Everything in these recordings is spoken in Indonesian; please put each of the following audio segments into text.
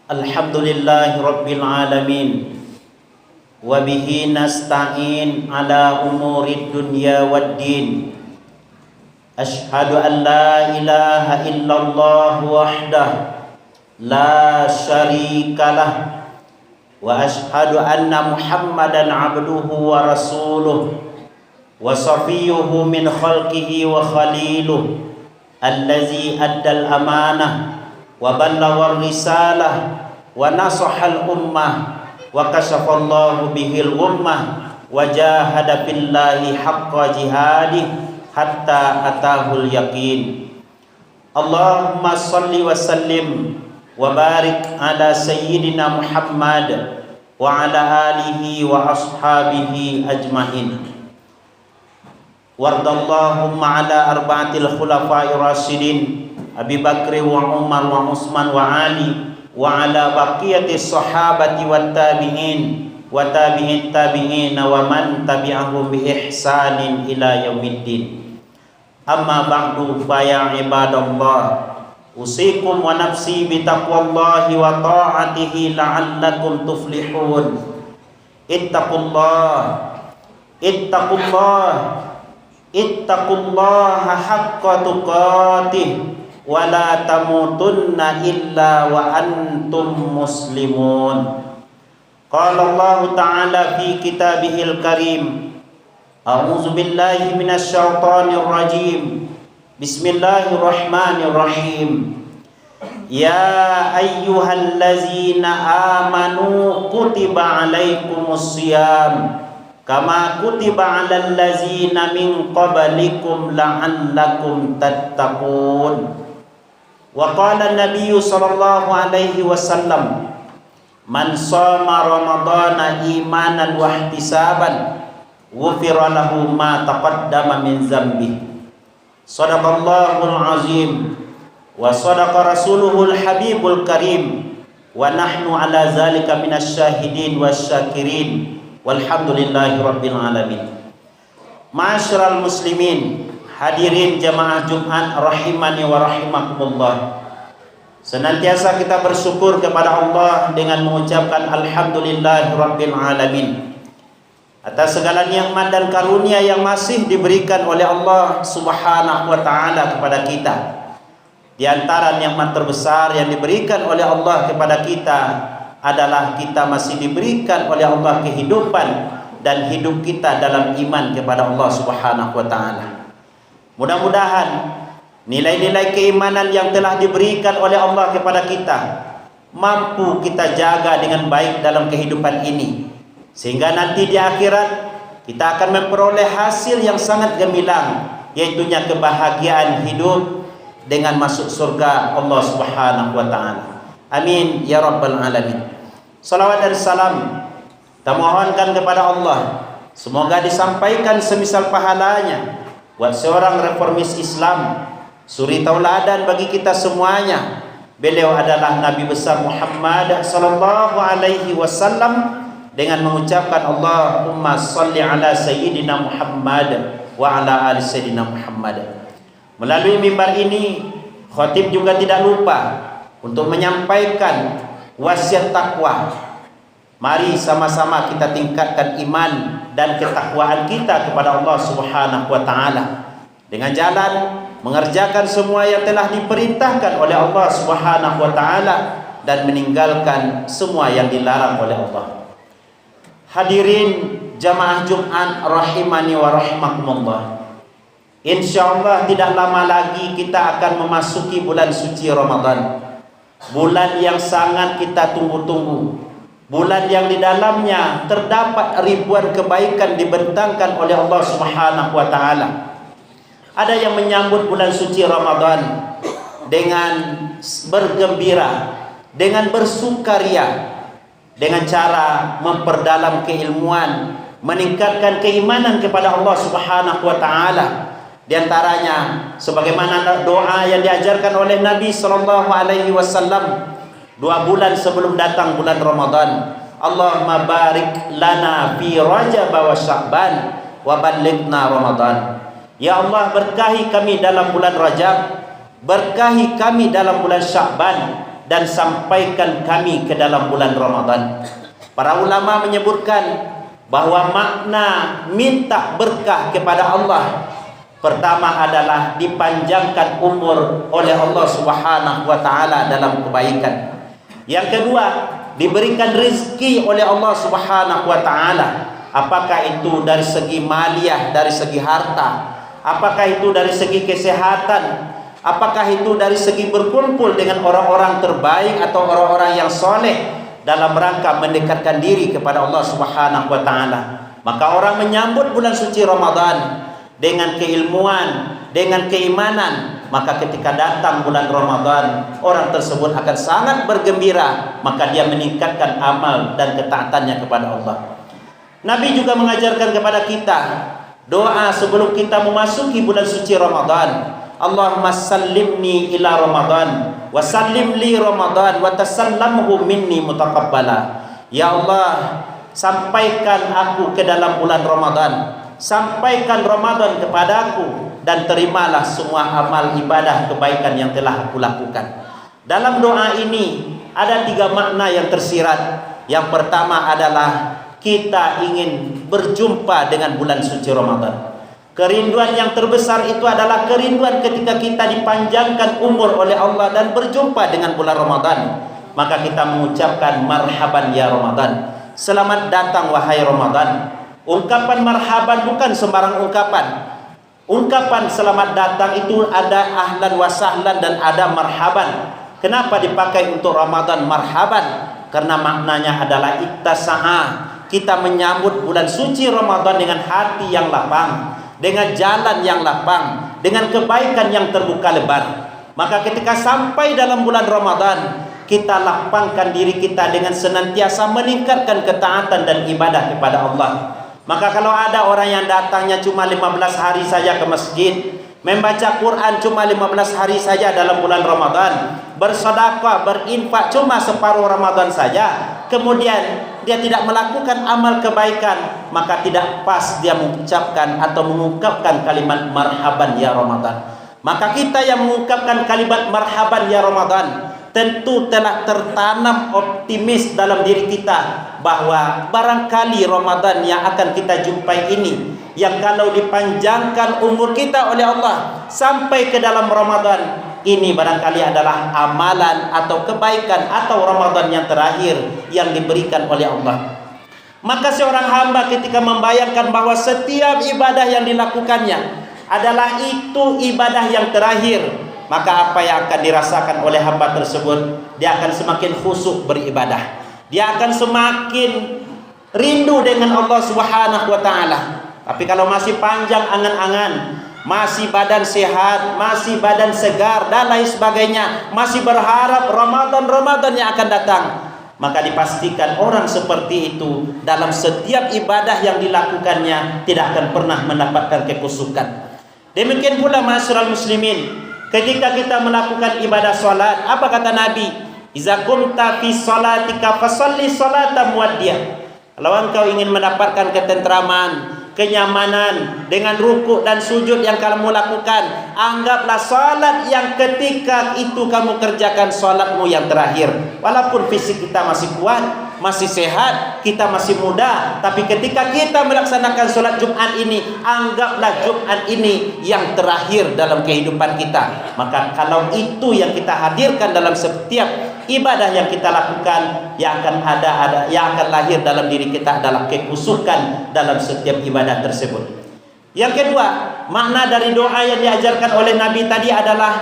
Alhamdulillahi Rabbil Alamin. Wabihi nasta'in ala umuri dunya waddin. Ashhadu an la ilaha illallah wahdah la syarikalah. Wa ashhadu anna Muhammadan abduhu wa rasuluh wa safiyuhu min khalqihi wa khaliluh allazi addal amanah wa ballagha risalah wa nasahal ummah wa kashafallahu bihil ummah wa jahada billahi haqqa jihadih hatta atahul yaqin. Allahumma salli wa sallim wa barik ala sayyidina Muhammad wa ala alihi wa ashabihi ajmain. Wardallahumma ala arba'atil khulafa'ir rasyidin Abi Bakri wa Umar wa Utsman wa Ali wa ala baqiyati sahabati wat tabi'in wa tabi'it tabi'in wa man tabi'ahum bi ihsanin ila yaumiddin. Amma ba'du fa ya ibadallah, usikum wa nafsi bi taqwallahi wa ta'atihi la'allakum tuflihun. Ittaqullah ittaqullaha haqqa tuqatih wa la tamutunna illa wa antum muslimun. Qala Allah Ta'ala fi kitabihil karim, a'udzu billahi minasy syaithanir rajim. Bismillahirrahmanirrahim. Ya ayyuhallazina amanu kutiba alaikumus shiyam kama kutiba 'alal ladzina min qablikum la'allakum tattaqun. Wa qala an-nabiy sallallahu alaihi wasallam, man shoma ramadhana imanan wa ihtisaban ghufira lahu ma taqaddama min dzambi. Shadaqallahul azim wa shadaqa rasuluhul habibul karim wa nahnu ala zalika minasy syahidin wasyakirin. Walhamdulillahi Rabbil Alamin. Ma'asyiral muslimin, hadirin jamaah Jumat rahimani wa rahimakumullah. Senantiasa kita bersyukur kepada Allah dengan mengucapkan alhamdulillahi Rabbil Alamin atas segala nikmat dan karunia yang masih diberikan oleh Allah Subhanahu wa taala kepada kita. Di antara nikmat terbesar yang diberikan oleh Allah kepada kita adalah kita masih diberikan oleh Allah kehidupan dan hidup kita dalam iman kepada Allah Subhanahu wa taala. Mudah-mudahan nilai-nilai keimanan yang telah diberikan oleh Allah kepada kita mampu kita jaga dengan baik dalam kehidupan ini, sehingga nanti di akhirat kita akan memperoleh hasil yang sangat gemilang, yaitu kebahagiaan hidup dengan masuk surga Allah Subhanahu wa taala. Amin ya rabbal alamin. Salawat dan salam kita mohonkan kepada Allah, semoga disampaikan semisal pahalanya buat seorang reformis Islam, suri tauladan bagi kita semuanya. Beliau adalah Nabi besar Muhammad sallallahu alaihi wasallam dengan mengucapkan Allahumma shalli ala sayyidina Muhammad wa ala ali sayyidina Muhammad. Melalui mimbar ini, khatib juga tidak lupa untuk menyampaikan wasiat takwa. Mari sama-sama kita tingkatkan iman dan ketakwaan kita kepada Allah Subhanahu wa taala dengan jalan mengerjakan semua yang telah diperintahkan oleh Allah Subhanahu wa taala dan meninggalkan semua yang dilarang oleh Allah. Hadirin jamaah Jumat rahimani wa rahimakumullah. Insyaallah tidak lama lagi kita akan memasuki bulan suci Ramadan. Bulan yang sangat kita tunggu-tunggu, bulan yang di dalamnya terdapat ribuan kebaikan dibentangkan oleh Allah Subhanahu wa taala. Ada yang menyambut bulan suci Ramadan dengan bergembira, dengan bersukaria, dengan cara memperdalam keilmuan, meningkatkan keimanan kepada Allah Subhanahu wa taala. Di antaranya sebagaimana doa yang diajarkan oleh Nabi sallallahu alaihi wasallam 2 bulan sebelum datang bulan Ramadan. Allahumma barik lana fi Rajab wa Sya'ban wa ballighna Ramadan. Ya Allah, berkahi kami dalam bulan Rajab, berkahi kami dalam bulan Sya'ban, dan sampaikan kami ke dalam bulan Ramadan. Para ulama menyebutkan bahwa makna minta berkah kepada Allah pertama adalah dipanjangkan umur oleh Allah Subhanahu wa taala dalam kebaikan. Yang kedua, diberikan rezeki oleh Allah Subhanahu wa taala. Apakah itu dari segi maliyah, dari segi harta, apakah itu dari segi kesehatan, apakah itu dari segi berkumpul dengan orang-orang terbaik atau orang-orang yang soleh dalam rangka mendekatkan diri kepada Allah Subhanahu wa taala. Maka orang menyambut bulan suci Ramadan dengan keilmuan, dengan keimanan, maka ketika datang bulan Ramadan, orang tersebut akan sangat bergembira, maka dia meningkatkan amal dan ketaatannya kepada Allah. Nabi juga mengajarkan kepada kita doa sebelum kita memasuki bulan suci Ramadan. Allahumma sallimni ila Ramadan wa sallim li Ramadan wa tasallamhu minni mutaqabbala. Ya Allah, sampaikan aku ke dalam bulan Ramadan, sampaikan Ramadan kepadaku, dan terimalah semua amal ibadah kebaikan yang telah aku lakukan. Dalam doa ini ada 3 makna yang tersirat. Yang pertama adalah kita ingin berjumpa dengan bulan suci Ramadan. Kerinduan yang terbesar itu adalah kerinduan ketika kita dipanjangkan umur oleh Allah dan berjumpa dengan bulan Ramadan. Maka kita mengucapkan marhaban ya Ramadan. Selamat datang wahai Ramadan. Ungkapan marhaban bukan sembarang ungkapan. Ungkapan selamat datang itu ada ahlan wa sahlan dan ada marhaban. Kenapa dipakai untuk Ramadan marhaban? Karena maknanya adalah ittasa'a. Kita menyambut bulan suci Ramadan dengan hati yang lapang, dengan jalan yang lapang, dengan kebaikan yang terbuka lebar. Maka ketika sampai dalam bulan Ramadan, kita lapangkan diri kita dengan senantiasa meningkatkan ketaatan dan ibadah kepada Allah. Maka kalau ada orang yang datangnya cuma 15 hari saja ke masjid, membaca Quran cuma 15 hari saja dalam bulan Ramadan, bersedekah, berinfak cuma separuh Ramadan saja, kemudian dia tidak melakukan amal kebaikan, maka tidak pas dia mengucapkan atau mengungkapkan kalimat marhaban ya Ramadan. Maka kita yang mengungkapkan kalimat marhaban ya Ramadan tentu telah tertanam optimis dalam diri kita bahwa barangkali Ramadan yang akan kita jumpai ini, yang kalau dipanjangkan umur kita oleh Allah sampai ke dalam Ramadan ini, barangkali adalah amalan atau kebaikan atau Ramadan yang terakhir yang diberikan oleh Allah. Maka seorang hamba ketika membayangkan bahwa setiap ibadah yang dilakukannya adalah itu ibadah yang terakhir, maka apa yang akan dirasakan oleh hamba tersebut? Dia akan semakin khusyuk beribadah. Dia akan semakin rindu dengan Allah Subhanahu wa taala. Tapi kalau masih panjang angan-angan, masih badan sehat, masih badan segar dan lain sebagainya, masih berharap Ramadan yang akan datang, maka dipastikan orang seperti itu dalam setiap ibadah yang dilakukannya tidak akan pernah mendapatkan kekhusyukan. Demikian pula ma'asyiral muslimin, ketika kita melakukan ibadah salat, apa kata Nabi? Iza kumta fi salatika fasalli salatan muwaddiyah. Kalau engkau ingin mendapatkan ketentraman, kenyamanan dengan rukuk dan sujud yang kamu lakukan, anggaplah salat yang ketika itu kamu kerjakan salatmu yang terakhir. Walaupun fisik kita masih kuat, masih sehat, kita masih muda, tapi ketika kita melaksanakan salat Jumat ini, anggaplah Jumat ini yang terakhir dalam kehidupan kita. Maka kalau itu yang kita hadirkan dalam setiap ibadah yang kita lakukan, yang akan yang akan lahir dalam diri kita adalah kekhusyukan dalam setiap ibadah tersebut. Yang kedua, makna dari doa yang diajarkan oleh Nabi tadi adalah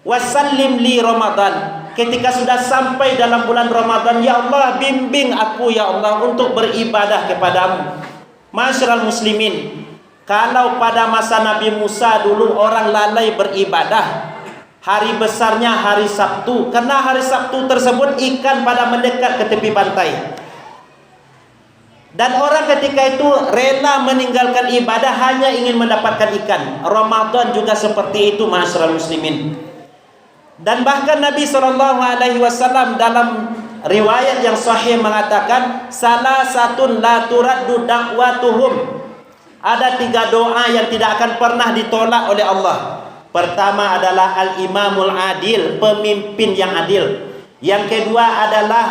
wasallim li Ramadan. Ketika sudah sampai dalam bulan Ramadan, ya Allah bimbing aku ya Allah untuk beribadah kepadamu. Ma'asyiral muslimin, kalau pada masa Nabi Musa dulu orang lalai beribadah, hari besarnya hari Sabtu, karena hari Sabtu tersebut ikan pada mendekat ke tepi pantai. Dan orang ketika itu rela meninggalkan ibadah hanya ingin mendapatkan ikan. Ramadan juga seperti itu ma'asyiral muslimin. Dan bahkan Nabi SAW dalam riwayat yang sahih mengatakan, salah satu la turaddu da'watuhum. Ada 3 doa yang tidak akan pernah ditolak oleh Allah. Pertama adalah al-imamul adil, pemimpin yang adil. Yang kedua adalah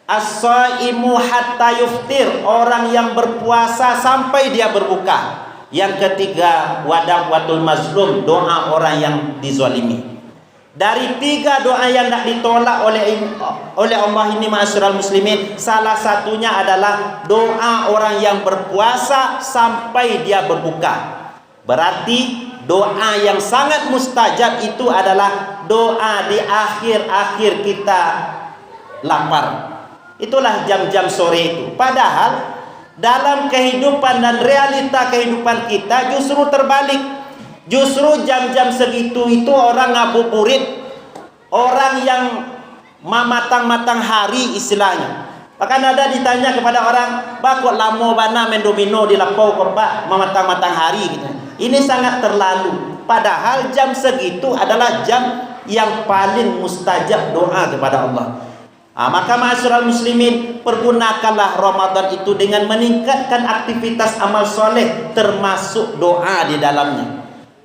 as-shaimu hatta yuftir, orang yang berpuasa sampai dia berbuka. Yang ketiga wada'watul mazlum, doa orang yang dizalimi. Dari 3 doa yang tidak ditolak oleh Allah ini, ma'asyiral muslimin, salah satunya adalah doa orang yang berpuasa sampai dia berbuka. Berarti doa yang sangat mustajab itu adalah doa di akhir-akhir kita lapar. Itulah jam-jam sore itu. Padahal dalam kehidupan dan realita kehidupan kita justru terbalik. Justru jam-jam segitu itu orang ngabuburit, orang yang mamatang-matang hari istilahnya. Bahkan ada ditanya kepada orang, "Ba kok lamo bana main domino di lapau kok Pak mamatang-matang hari?" gitu. Ini sangat terlalu. Padahal jam segitu adalah jam yang paling mustajab doa kepada Allah. Maka ma'asyiral muslimin, pergunakanlah Ramadan itu dengan meningkatkan aktivitas amal soleh, termasuk doa di dalamnya.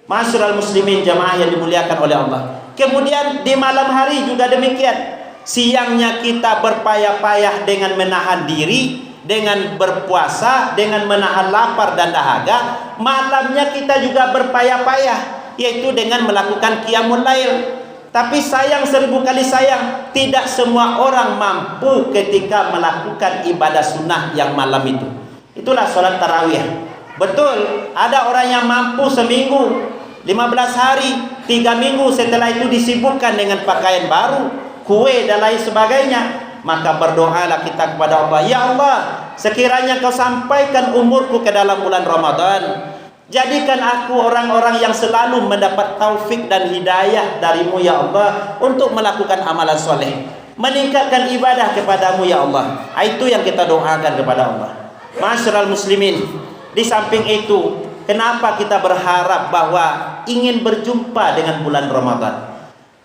Ma'asyiral muslimin jamaah yang dimuliakan oleh Allah. Kemudian di malam hari juga demikian. Siangnya kita berpayah-payah dengan menahan diri, dengan berpuasa, dengan menahan lapar dan dahaga. Malamnya kita juga berpayah-payah, yaitu dengan melakukan qiyamul lail. Tapi sayang, 1000 kali sayang, tidak semua orang mampu ketika melakukan ibadah sunnah yang malam itu. Itulah sholat tarawih. Betul, ada orang yang mampu seminggu, 15 hari, 3 minggu setelah itu disibukkan dengan pakaian baru, kue dan lain sebagainya. Maka berdoalah kita kepada Allah, "Ya Allah, sekiranya Kau sampaikan umurku ke dalam bulan Ramadan, jadikan aku orang-orang yang selalu mendapat taufik dan hidayah darimu ya Allah, untuk melakukan amalan soleh, meningkatkan ibadah kepadamu ya Allah." Itu yang kita doakan kepada Allah. Ma'asyiral muslimin, di samping itu, kenapa kita berharap bahwa ingin berjumpa dengan bulan Ramadan?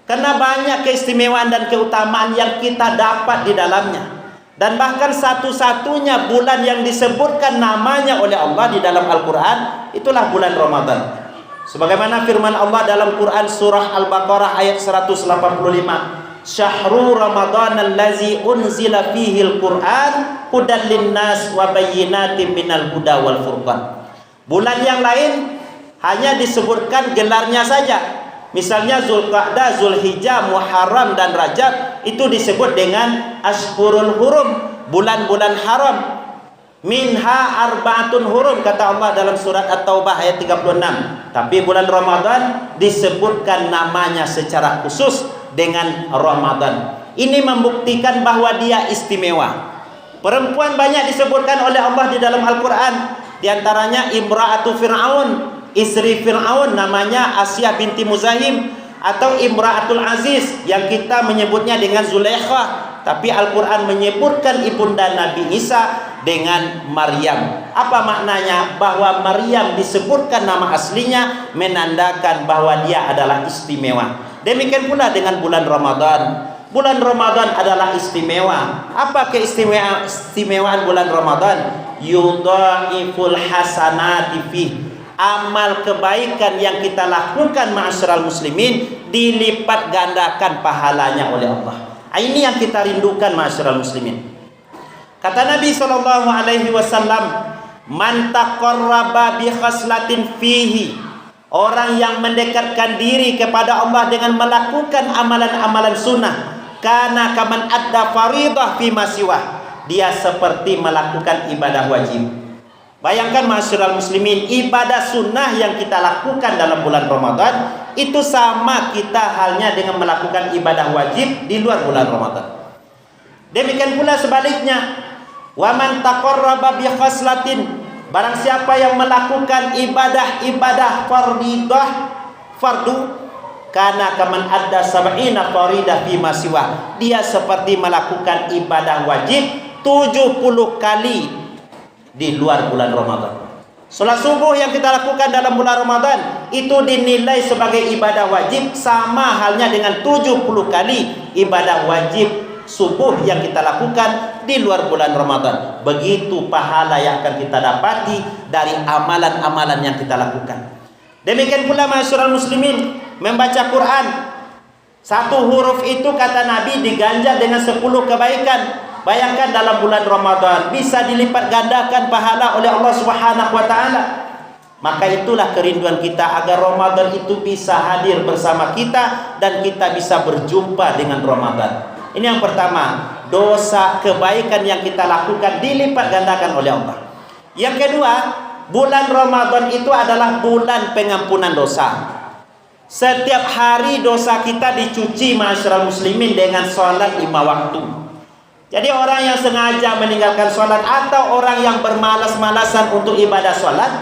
Karena banyak keistimewaan dan keutamaan yang kita dapat di dalamnya. Dan bahkan satu-satunya bulan yang disebutkan namanya oleh Allah di dalam Al-Quran, itulah bulan Ramadan. Sebagaimana firman Allah dalam Quran surah Al-Baqarah ayat 185, "Syahrul Ramadan allazi unzila fihil Quran hudan linnas wa bayyinatin minal huda wal furqan." Bulan yang lain hanya disebutkan gelarnya saja. Misalnya Zulqa'dah, Zulhijjah, Muharram dan Rajab itu disebut dengan Ashhurul Hurum, bulan-bulan haram. Minha arba'atun hurum, kata Allah dalam surat At-Taubah ayat 36. Tapi bulan Ramadan disebutkan namanya secara khusus dengan Ramadan. Ini membuktikan bahwa dia istimewa. Perempuan banyak disebutkan oleh Allah di dalam Al-Quran. Di antaranya Imra'atu Fir'aun, istri Fir'aun namanya Asyah binti Muzahim, atau Imra'atul Aziz yang kita menyebutnya dengan Zulaikha. Tapi Al-Quran menyebutkan ibunda Nabi Isa dengan Maryam. Apa maknanya? Bahwa Maryam disebutkan nama aslinya, menandakan bahwa dia adalah istimewa. Demikian pula dengan bulan Ramadan. Bulan Ramadan adalah istimewa. Apa keistimewaan bulan Ramadan? Yudha'iful hasanati fih. Amal kebaikan yang kita lakukan ma'asyiral muslimin dilipat gandakan pahalanya oleh Allah. Ini yang kita rindukan ma'asyiral muslimin. Kata Nabi SAW, "Man taqarraba bi khaslatin fihi." Orang yang mendekatkan diri kepada Allah dengan melakukan amalan-amalan sunnah, kana kaman adda faridah fi masiwah. Dia seperti melakukan ibadah wajib. Bayangkan ma'asyiral muslimin, ibadah sunnah yang kita lakukan dalam bulan Ramadan itu sama kita halnya dengan melakukan ibadah wajib di luar bulan Ramadan. Demikian pula sebaliknya, wa man taqarraba bi khaslatin, barang siapa yang melakukan ibadah-ibadah fardu, kana kaman adda sab'ina faridah fi masiwa. Dia seperti melakukan ibadah wajib 70 kali di luar bulan Ramadan. Salat subuh yang kita lakukan dalam bulan Ramadan itu dinilai sebagai ibadah wajib, sama halnya dengan 70 kali ibadah wajib subuh yang kita lakukan di luar bulan Ramadan. Begitu pahala yang akan kita dapati dari amalan-amalan yang kita lakukan. Demikian pula masyarakat muslimin membaca Quran. Satu huruf itu kata Nabi diganjar dengan 10 kebaikan. Bayangkan dalam bulan Ramadan bisa dilipat gandakan pahala oleh Allah Subhanahu wa taala. Maka itulah kerinduan kita agar Ramadan itu bisa hadir bersama kita dan kita bisa berjumpa dengan Ramadan. Ini yang pertama, dosa kebaikan yang kita lakukan dilipat gandakan oleh Allah. Yang kedua, bulan Ramadan itu adalah bulan pengampunan dosa. Setiap hari dosa kita dicuci masyarakat muslimin dengan sholat 5 waktu. Jadi orang yang sengaja meninggalkan sholat atau orang yang bermalas-malasan untuk ibadah sholat,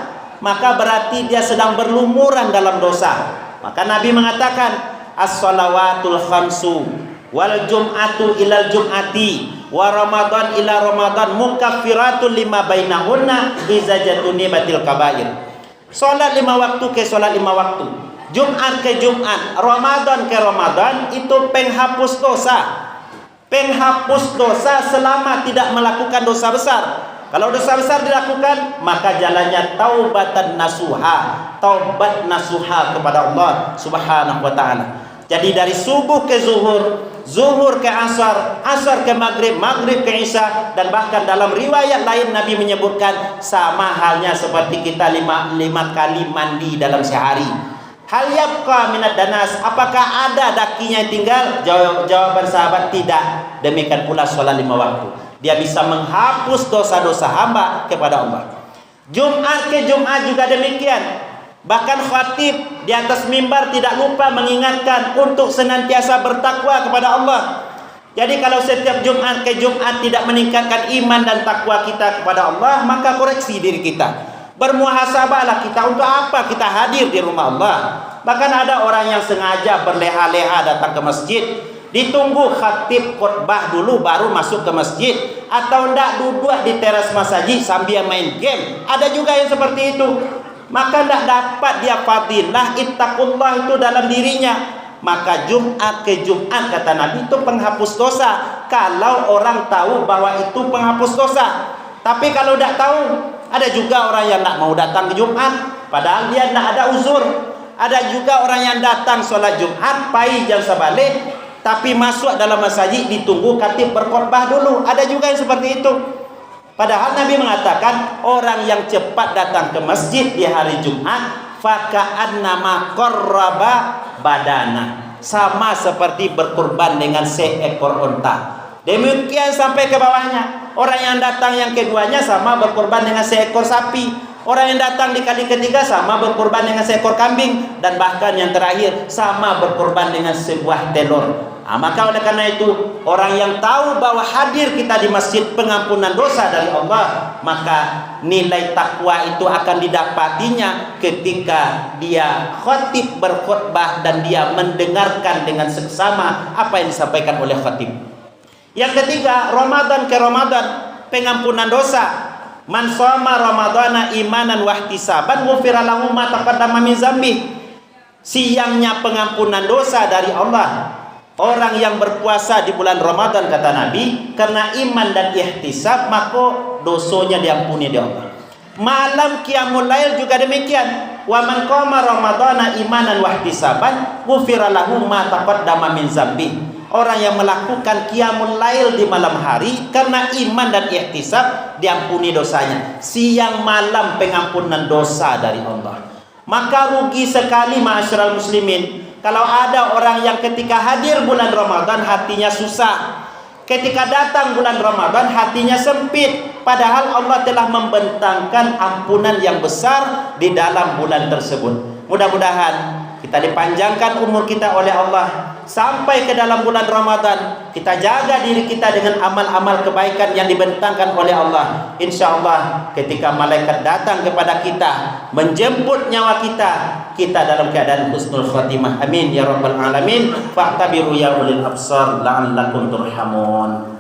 maka berarti dia sedang berlumuran dalam dosa. Maka Nabi mengatakan, as-shalawatul khamsu wal jum'atu ilal jum'ati wa Ramadan ila Ramadan mukaffiratun lima bainahunna iza jatuni batil kabair. Salat 5 waktu ke salat 5 waktu, Jumat ke Jumat, Ramadan ke Ramadan, itu penghapus dosa. Penghapus dosa selama tidak melakukan dosa besar. Kalau dosa besar dilakukan, maka jalannya taubatan nasuha, taubat nasuha kepada Allah Subhanahu wa taala. Jadi dari subuh ke zuhur, zuhur ke asar, asar ke maghrib, maghrib ke isya, dan bahkan dalam riwayat lain Nabi menyebutkan sama halnya seperti kita lima kali mandi dalam sehari. Hal yabqa minad danas, apakah ada dakinya yang tinggal? Jawaban sahabat tidak. Demikian pula sholat 5 waktu. Dia bisa menghapus dosa-dosa hamba kepada Allah. Jumat ke Jumat juga demikian. Bahkan khatib di atas mimbar tidak lupa mengingatkan untuk senantiasa bertakwa kepada Allah. Jadi kalau setiap Jumat ke Jumat tidak meningkatkan iman dan takwa kita kepada Allah, maka koreksi diri kita. Bermuhasabahlah kita, untuk apa kita hadir di rumah Allah. Bahkan ada orang yang sengaja berleha-leha datang ke masjid, ditunggu khatib khutbah dulu baru masuk ke masjid, atau ndak duduk di teras masjid sambil main game. Ada juga yang seperti itu. Maka tidak dapat dia fadilah ittaqullah itu dalam dirinya. Maka Jumat ke Jumat kata Nabi itu penghapus dosa, kalau orang tahu bahwa itu penghapus dosa. Tapi kalau tidak tahu, ada juga orang yang tidak mau datang ke Jumat padahal dia tidak ada uzur. Ada juga orang yang datang sholat Jumat pagi jam sebalik, tapi masuk dalam masjid ditunggu khatib berkhutbah dulu. Ada juga yang seperti itu. Padahal Nabi mengatakan orang yang cepat datang ke masjid di hari Jumat faka'annama qarraba badana, sama seperti berkurban dengan seekor unta. Demikian sampai ke bawahnya. Orang yang datang yang keduanya sama berkurban dengan seekor sapi. Orang yang datang di kali ketiga sama berkurban dengan seekor kambing. Dan bahkan yang terakhir sama berkurban dengan sebuah telur. Maka oleh karena itu, orang yang tahu bahwa hadir kita di masjid pengampunan dosa dari Allah, maka nilai takwa itu akan didapatinya ketika dia khatib berkhutbah dan dia mendengarkan dengan seksama apa yang disampaikan oleh khatib. Yang ketiga, Ramadan ke Ramadan, pengampunan dosa. Man shoma ramadhana imanan wa ihtisaban ghufira lahu ma taqaddama min dzambi. Siangnya pengampunan dosa dari Allah. Orang yang berpuasa di bulan Ramadan kata Nabi, karena iman dan ihtisab maka dosanya diampuni oleh Allah. Malam qiyamul lail juga demikian. Wa man qama ramadhana imanan wa ihtisaban ghufira lahu ma taqaddama min dzambi. Orang yang melakukan qiyamul lail di malam hari karena iman dan ihtisab diampuni dosanya. Siang malam pengampunan dosa dari Allah. Maka rugi sekali ma'asyiral muslimin kalau ada orang yang ketika hadir bulan Ramadan hatinya susah, ketika datang bulan Ramadan hatinya sempit, padahal Allah telah membentangkan ampunan yang besar di dalam bulan tersebut. Mudah-mudahan kita dipanjangkan umur kita oleh Allah sampai ke dalam bulan Ramadan. Kita jaga diri kita dengan amal-amal kebaikan yang dibentangkan oleh Allah. Insya Allah ketika malaikat datang kepada kita menjemput nyawa kita, kita dalam keadaan husnul khatimah. Amin ya rabbal alamin. Fa'tabiru ya ulil absar la'allakum turhamun.